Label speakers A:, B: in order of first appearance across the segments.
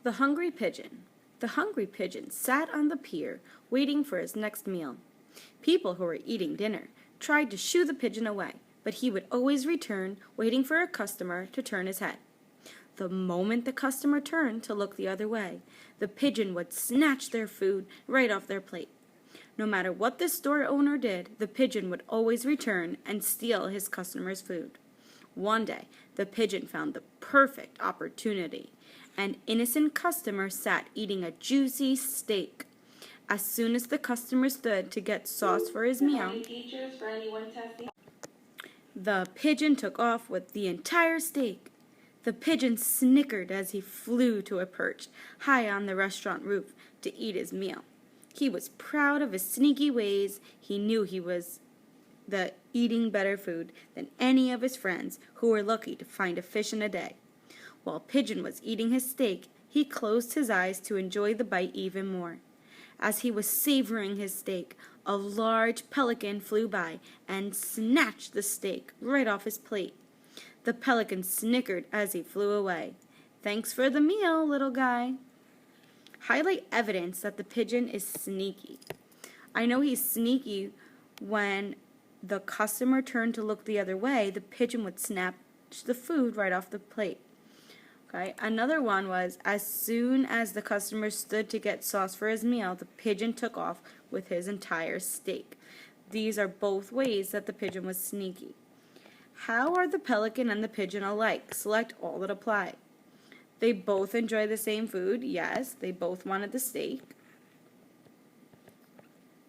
A: The Hungry Pigeon. The hungry pigeon sat on the pier, waiting for his next meal. People who were eating dinner tried to shoo the pigeon away, but he would always return, waiting for a customer to turn his head. The moment the customer turned to look the other way, the pigeon would snatch their food right off their plate. No matter what the store owner did, the pigeon would always return and steal his customer's food. One day, the pigeon found the perfect opportunity. An innocent customer sat eating a juicy steak. As soon as the customer stood to get sauce for his meal, the pigeon took off with the entire steak. The pigeon snickered as he flew to a perch high on the restaurant roof to eat his meal. He was proud of his sneaky ways. He knew he was eating better food than any of his friends who were lucky to find a fish in a day. While Pigeon was eating his steak, he closed his eyes to enjoy the bite even more. As he was savoring his steak, a large pelican flew by and snatched the steak right off his plate. The pelican snickered as he flew away. "Thanks for the meal, little guy." Highlight evidence that the pigeon is sneaky. I know he's sneaky when the customer turned to look the other way, the pigeon would snatch the food right off the plate. Okay, another one was, as soon as the customer stood to get sauce for his meal, the pigeon took off with his entire steak. These are both ways that the pigeon was sneaky. How are the pelican and the pigeon alike? Select all that apply. They both enjoy the same food. Yes, they both wanted the steak.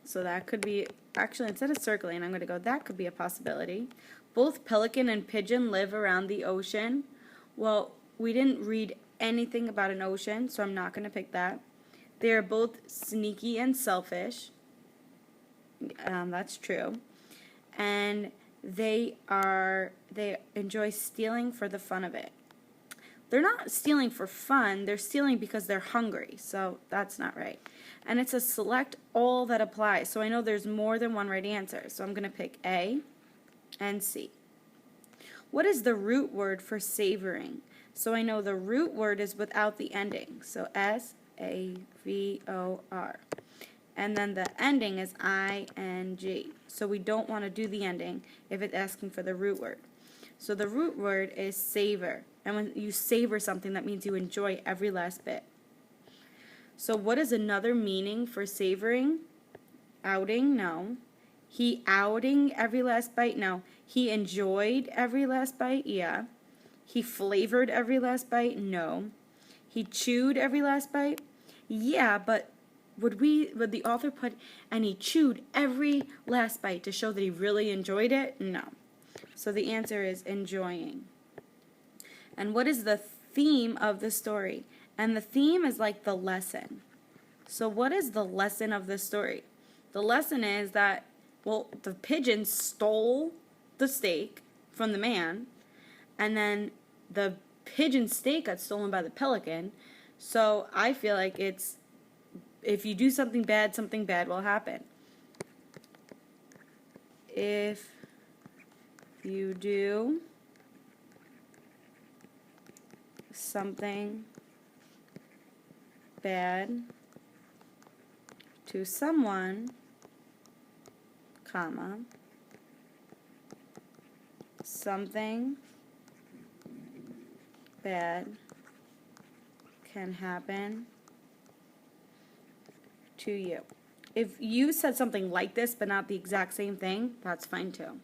A: So that could be, actually instead of circling, I'm going to go, that could be a possibility. Both pelican and pigeon live around the ocean. Well, we didn't read anything about an ocean, so I'm not going to pick that. They are both sneaky and selfish. That's true. And they enjoy stealing for the fun of it. They're not stealing for fun, they're stealing because they're hungry, so that's not right. And it's a select all that applies, so I know there's more than one right answer, so I'm going to pick A and C. What is the root word for savoring? So I know the root word is without the ending, so S-A-V-O-R. And then the ending is I-N-G, so we don't want to do the ending if it's asking for the root word. So the root word is savor, and when you savor something, that means you enjoy every last bit. So what is another meaning for savoring? Outing? No. He outing every last bite? No. He enjoyed every last bite? Yeah. He flavored every last bite? No. He chewed every last bite? Yeah, but would the author put, and he chewed every last bite to show that he really enjoyed it? No. So the answer is enjoying. And what is the theme of the story? And the theme is like the lesson. So what is the lesson of the story? The lesson is that, well, the pigeon stole the steak from the man, and then the pigeon steak got stolen by the pelican. So I feel like it's, if you do something bad will happen. If you do something bad to someone, comma, something bad can happen to you. If you said something like this but not the exact same thing, that's fine too.